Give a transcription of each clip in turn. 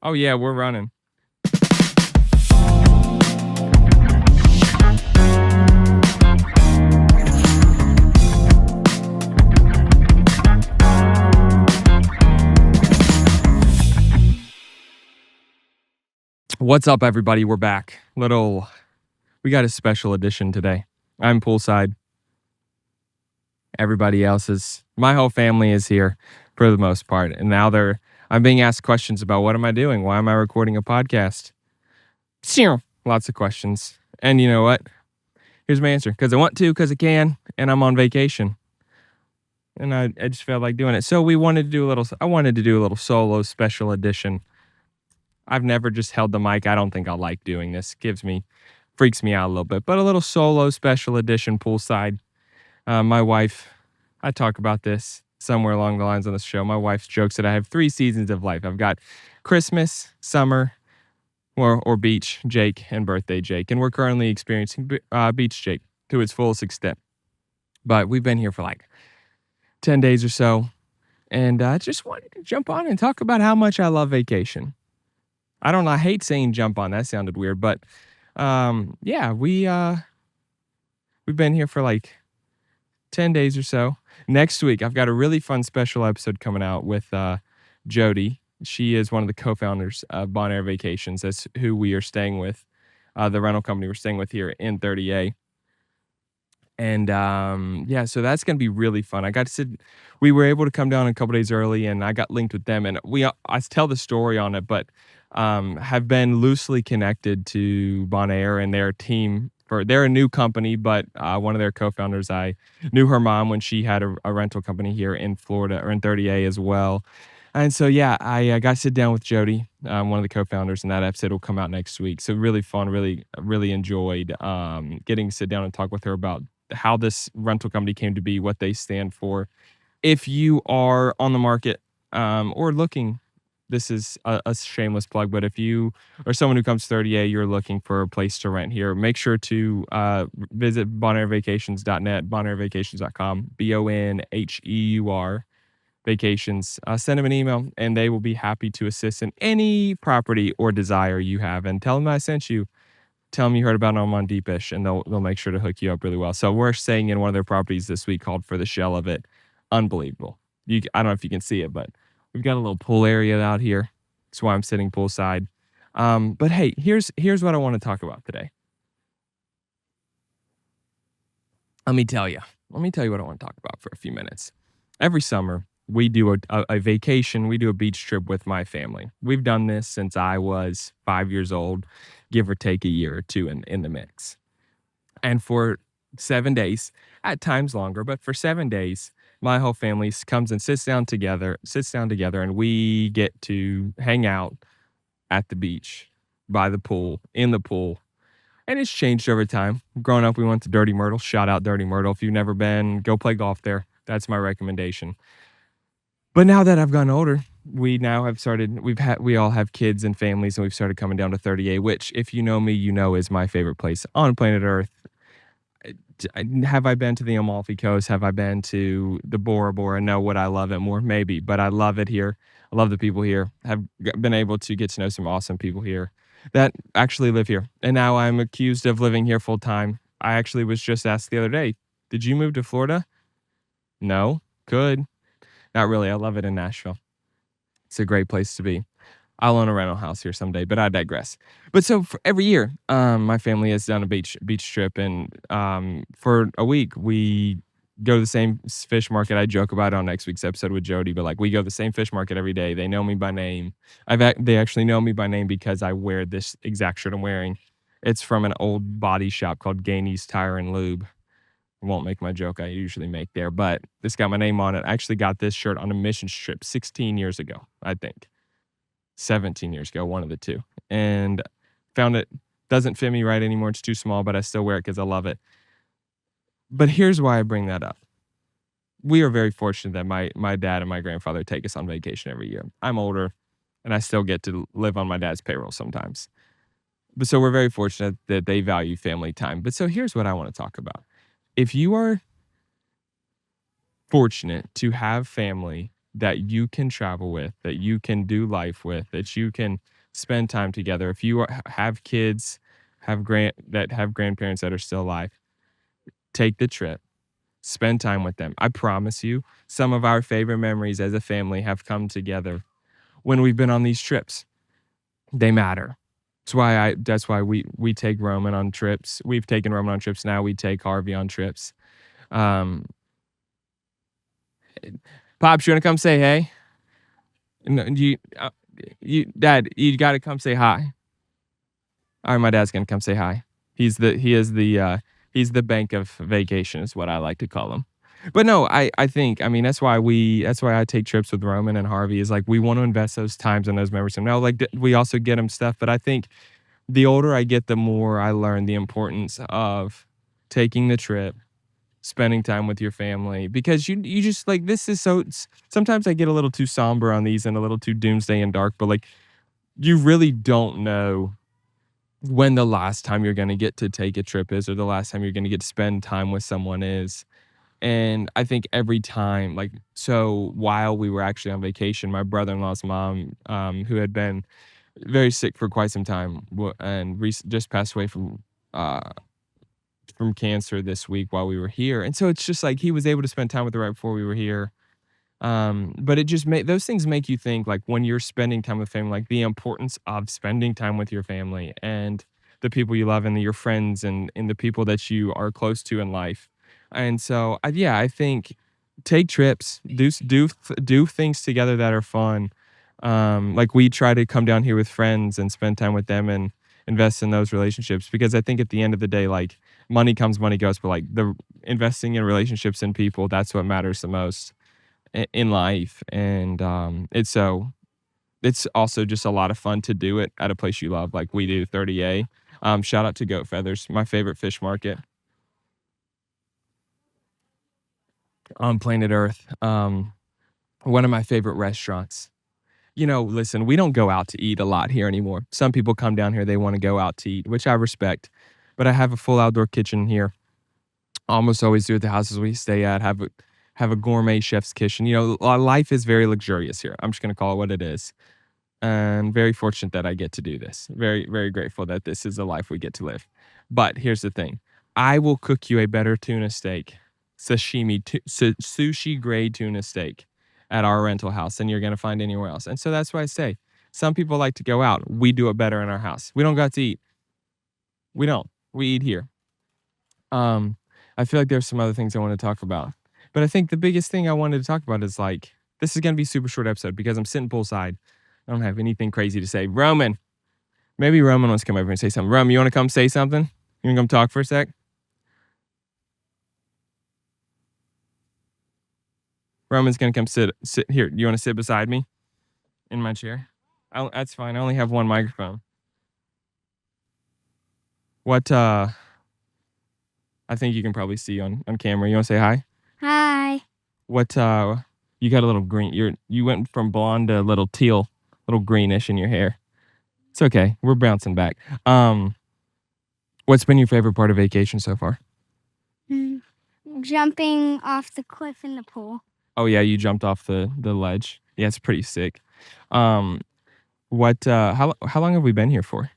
Oh, yeah, we're running. What's up, everybody? We're back. We got a special edition today. I'm poolside. Everybody else my whole family is here for the most part. And now I'm being asked questions about what am I doing? Why am I recording a podcast? Lots of questions. And you know what? Here's my answer. Because I want to, because I can, and I'm on vacation. And I just felt like doing it. So I wanted to do a little solo special edition. I've never just held the mic. I don't think I'll like doing this. Freaks me out a little bit. But a little solo special edition poolside. My wife, I talk about this somewhere along the lines on this show. My wife jokes that I have 3 seasons of life. I've got Christmas, summer, or beach Jake, and birthday Jake. And we're currently experiencing beach Jake to its fullest extent. But we've been here for like 10 days or so. And I just wanted to jump on and talk about how much I love vacation. I hate saying jump on. That sounded weird. But yeah, we've been here for like 10 days or so. Next week, I've got a really fun special episode coming out with Jodie. She is one of the co-founders of Bonheur Vacations. That's who we are staying with, the rental company we're staying with here in 30A. And yeah, so that's going to be really fun. We were able to come down a couple days early, and I got linked with them. And I tell the story on it, but have been loosely connected to Bonheur and their team. They're a new company, but one of their co-founders, I knew her mom when she had a rental company here in Florida, or in 30A as well. And so, yeah, I got to sit down with Jodie, one of the co-founders, and that episode will come out next week. So really fun, really enjoyed getting to sit down and talk with her about how this rental company came to be, what they stand for. If you are on the market or looking, this is a shameless plug, but if you are someone who comes to 30A, you're looking for a place to rent here, make sure to visit bonheurvacations.net, bonheurvacations.com, BONHEUR vacations. Send them an email, and they will be happy to assist in any property or desire you have. And tell them I sent you. Tell them you heard about them on Deepish, and they'll make sure to hook you up really well. So we're staying in one of their properties this week called For the Shell of It. Unbelievable. I don't know if you can see it, but we've got a little pool area out here. That's why I'm sitting poolside. But hey, here's what I want to talk about today. Let me tell you what I want to talk about for a few minutes. Every summer, we do a vacation. We do a beach trip with my family. We've done this since I was 5 years old, give or take a year or two in the mix. And for 7 days, at times longer, but for 7 days, my whole family comes and sits down together, and we get to hang out at the beach, by the pool, in the pool. And it's changed over time. Growing up, we went to Dirty Myrtle. Shout out Dirty Myrtle. If you've never been, go play golf there. That's my recommendation. But now that I've gotten older, we all have kids and families, and we've started coming down to 30A, which, if you know me, you know is my favorite place on planet Earth. Have I been to the Amalfi Coast? Have I been to the Bora Bora? No, would I love it more? Maybe, but I love it here. I love the people here. Have been able to get to know some awesome people here that actually live here. And now I'm accused of living here full time. I actually was just asked the other day, did you move to Florida? No, could. Not really. I love it in Nashville. It's a great place to be. I'll own a rental house here someday, but I digress. But so for every year, my family has done a beach trip, and for a week we go to the same fish market. I joke about it on next week's episode with Jodie, but like we go to the same fish market every day. They know me by name. They actually know me by name because I wear this exact shirt I'm wearing. It's from an old body shop called Gainey's Tire and Lube. I won't make my joke I usually make there, but this got my name on it. I actually got this shirt on a missions trip 16 years ago, I think. 17 years ago, one of the two. And found it doesn't fit me right anymore. It's too small, but I still wear it because I love it. But here's why I bring that up. We are very fortunate that my dad and my grandfather take us on vacation every year. I'm older, and I still get to live on my dad's payroll sometimes. But so we're very fortunate that they value family time. But so here's what I want to talk about. If you are fortunate to have family that you can travel with, that you can do life with, that you can spend time together. If you have kids, that have grandparents that are still alive, take the trip, spend time with them. I promise you, some of our favorite memories as a family have come together when we've been on these trips. They matter. That's why we take Roman on trips. We've taken Roman on trips. Now we take Harvey on trips. Um, Pops, you want to come say hey? No, Dad, you got to come say hi. All right, my dad's gonna come say hi. He's the bank of vacation is what I like to call him. But no, I think, I mean, that's why I take trips with Roman and Harvey, is like we want to invest those times and those memories. And now, like, we also get them stuff, but I think the older I get, the more I learn the importance of taking the trip, spending time with your family, because you just, like, this is so. Sometimes I get a little too somber on these and a little too doomsday and dark, but like you really don't know when the last time you're going to get to take a trip is, or the last time you're going to get to spend time with someone is. And I think every time, like, so while we were actually on vacation, my brother-in-law's mom, who had been very sick for quite some time, and just passed away from cancer this week while we were here. And so it's just like he was able to spend time with her right before we were here. But it just those things make you think, like, when you're spending time with family, like the importance of spending time with your family and the people you love and your friends and the people that you are close to in life. And so, yeah, I think take trips, do things together that are fun. Like we try to come down here with friends and spend time with them and invest in those relationships, because I think at the end of the day, like, money comes, money goes, but like the investing in relationships and people, that's what matters the most in life. And it's also just a lot of fun to do it at a place you love, like we do, 30A. Shout out to Goatfeathers, my favorite fish market on planet Earth. One of my favorite restaurants. Listen, we don't go out to eat a lot here anymore. Some people come down here, they want to go out to eat, which I respect, but I have a full outdoor kitchen here. Almost always do at the houses we stay at. Have a gourmet chef's kitchen. Life is very luxurious here. I'm just gonna call it what it is. And very fortunate that I get to do this. Very, very grateful that this is the life we get to live. But here's the thing. I will cook you a better tuna steak, sushi grade tuna steak at our rental house than you're going to find anywhere else. And so that's why I say some people like to go out. We do it better in our house. We don't got to eat. We don't. We eat here. I feel like there's some other things I want to talk about. But I think the biggest thing I wanted to talk about is, like, this is going to be a super short episode because I'm sitting poolside. I don't have anything crazy to say. Maybe Roman wants to come over and say something. Roman, you want to come say something? You want to come talk for a sec? Roman's going to come sit here. You want to sit beside me in my chair? That's fine. I only have one microphone. I think you can probably see on camera. You want to say hi? Hi. You got a little green. You went from blonde to a little teal, little greenish in your hair. It's okay. We're bouncing back. What's been your favorite part of vacation so far? Jumping off the cliff in the pool. Oh yeah, you jumped off the ledge. Yeah, it's pretty sick. How long have we been here for?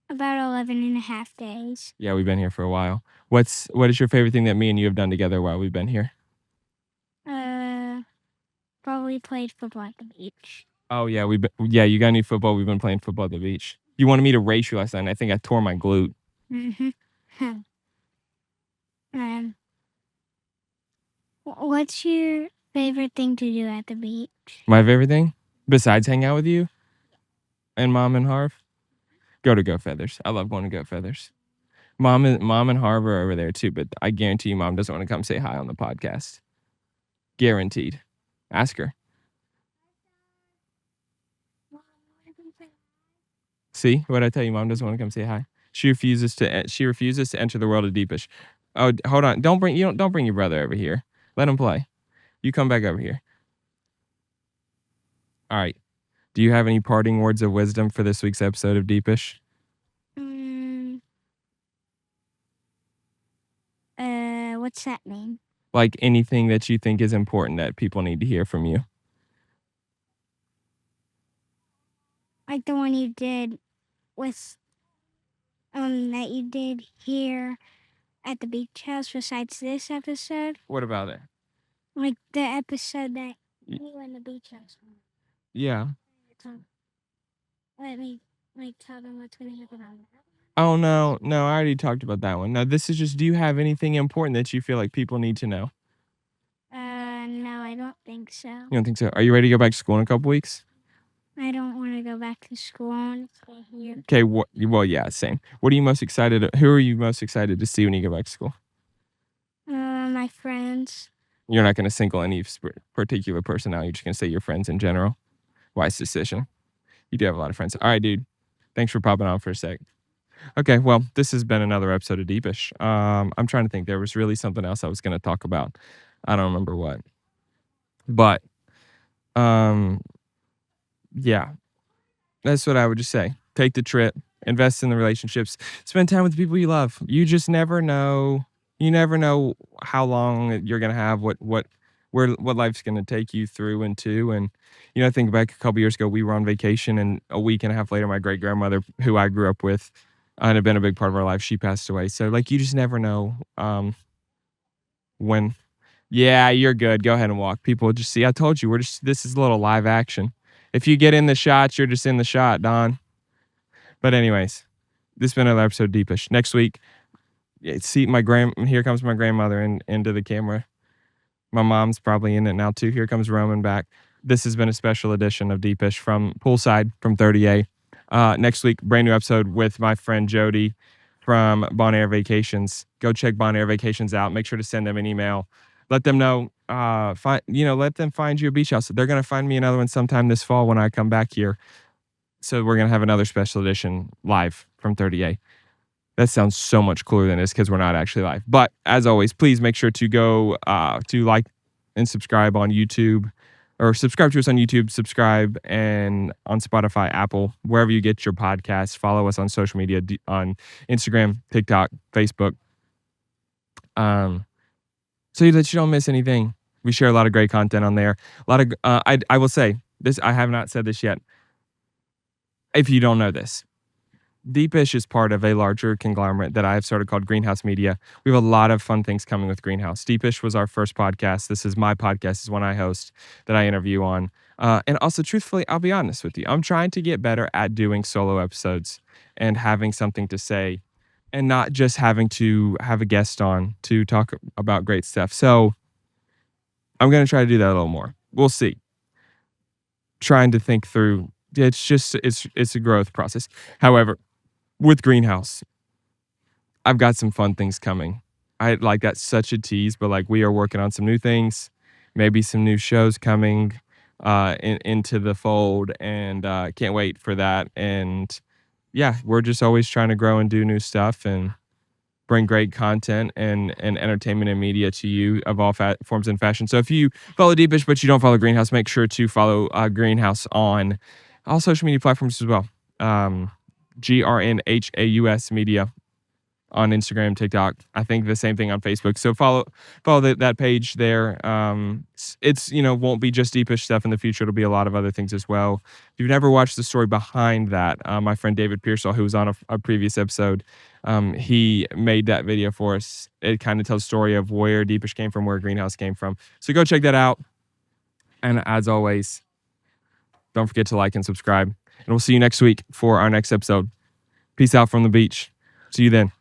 About 11 and a half days. Yeah, we've been here for a while. What is your favorite thing that me and you have done together while we've been here? Probably played football at the beach. Oh yeah, you got any football? We've been playing football at the beach. You wanted me to race you last night, and I think I tore my glute. What's your favorite thing to do at the beach? My favorite thing? Besides hang out with you and Mom and Harv? Go to Goatfeathers. I love going to Goatfeathers. Mom and Harv are over there too, but I guarantee you Mom doesn't want to come say hi on the podcast. Guaranteed. Ask her. See what I tell you? Mom doesn't want to come say hi. She refuses to enter the world of Deepish. Oh, hold on! Don't bring your brother over here. Let him play. You come back over here. All right. Do you have any parting words of wisdom for this week's episode of Deepish? What's that mean? Like anything that you think is important that people need to hear from you. Like the one you did with that you did here at the beach house besides this episode. What about it? Like the episode that you and the beach house. Yeah. Let me tell them what's gonna happen on that. Oh, no. No, I already talked about that one. No, this is just, do you have anything important that you feel like people need to know? No, I don't think so. You don't think so? Are you ready to go back to school in a couple weeks? I don't want to go back to school and stay here. Okay, well, yeah, same. What are you most excited? Who are you most excited to see when you go back to school? My friends. You're not going to single any particular person out. You're just going to say your friends in general. Wise decision. You do have a lot of friends. All right, dude. Thanks for popping on for a sec. Okay, well, this has been another episode of Deepish. I'm trying to think. There was really something else I was going to talk about. I don't remember what. But, yeah, that's what I would just say. Take the trip, invest in the relationships, spend time with the people you love. You just never know. You never know how long you're gonna have, what life's gonna take you through and to. And I think back a couple years ago, we were on vacation, and a week and a half later, my great grandmother, who I grew up with, and had been a big part of our life, she passed away. So like, you just never know when. Yeah, you're good. Go ahead and walk. People just see. I told you, this is a little live action. If you get in the shots, you're just in the shot, Don. But anyways, this has been another episode of Deepish. Next week, see here comes my grandmother into the camera. My mom's probably in it now too. Here comes Roman back. This has been a special edition of Deepish from Poolside from 30A. Next week, brand new episode with my friend Jodie from Bonheur Vacations. Go check Bonheur Vacations out. Make sure to send them an email. Let them know. Let them find you a beach house. They're gonna find me another one sometime this fall when I come back here. So we're gonna have another special edition live from 30A. That sounds so much cooler than this because we're not actually live. But as always, please make sure to go to like and subscribe on YouTube, or subscribe to us on YouTube, subscribe and on Spotify, Apple, wherever you get your podcasts. Follow us on social media on Instagram, TikTok, Facebook. So that you don't miss anything. We share a lot of great content on there. A lot of I will say this. I have not said this yet. If you don't know this, Deepish is part of a larger conglomerate that I have started called GrnHaus Media. We have a lot of fun things coming with GrnHaus. Deepish was our first podcast. This is my podcast. This is one I host that I interview on. And also, truthfully, I'll be honest with you. I'm trying to get better at doing solo episodes and having something to say, and not just having to have a guest on to talk about great stuff. So I'm going to try to do that a little more. We'll see. Trying to think through. It's a growth process. However, with GrnHaus, I've got some fun things coming. That's such a tease, but like, we are working on some new things, maybe some new shows coming into the fold, and can't wait for that. And yeah, we're just always trying to grow and do new stuff and bring great content and entertainment and media to you of all forms and fashion. So if you follow Deepish but you don't follow GrnHaus, make sure to follow GrnHaus on all social media platforms as well. GrnHaus Media on Instagram, TikTok. I think the same thing on Facebook. So follow that page there. It's won't be just Deepish stuff in the future. It'll be a lot of other things as well. If you've never watched the story behind that, my friend David Pearsall, who was on a previous episode, he made that video for us. It kind of tells the story of where Deepish came from, where GrnHaus came from. So go check that out. And as always, don't forget to like and subscribe. And we'll see you next week for our next episode. Peace out from the beach. See you then.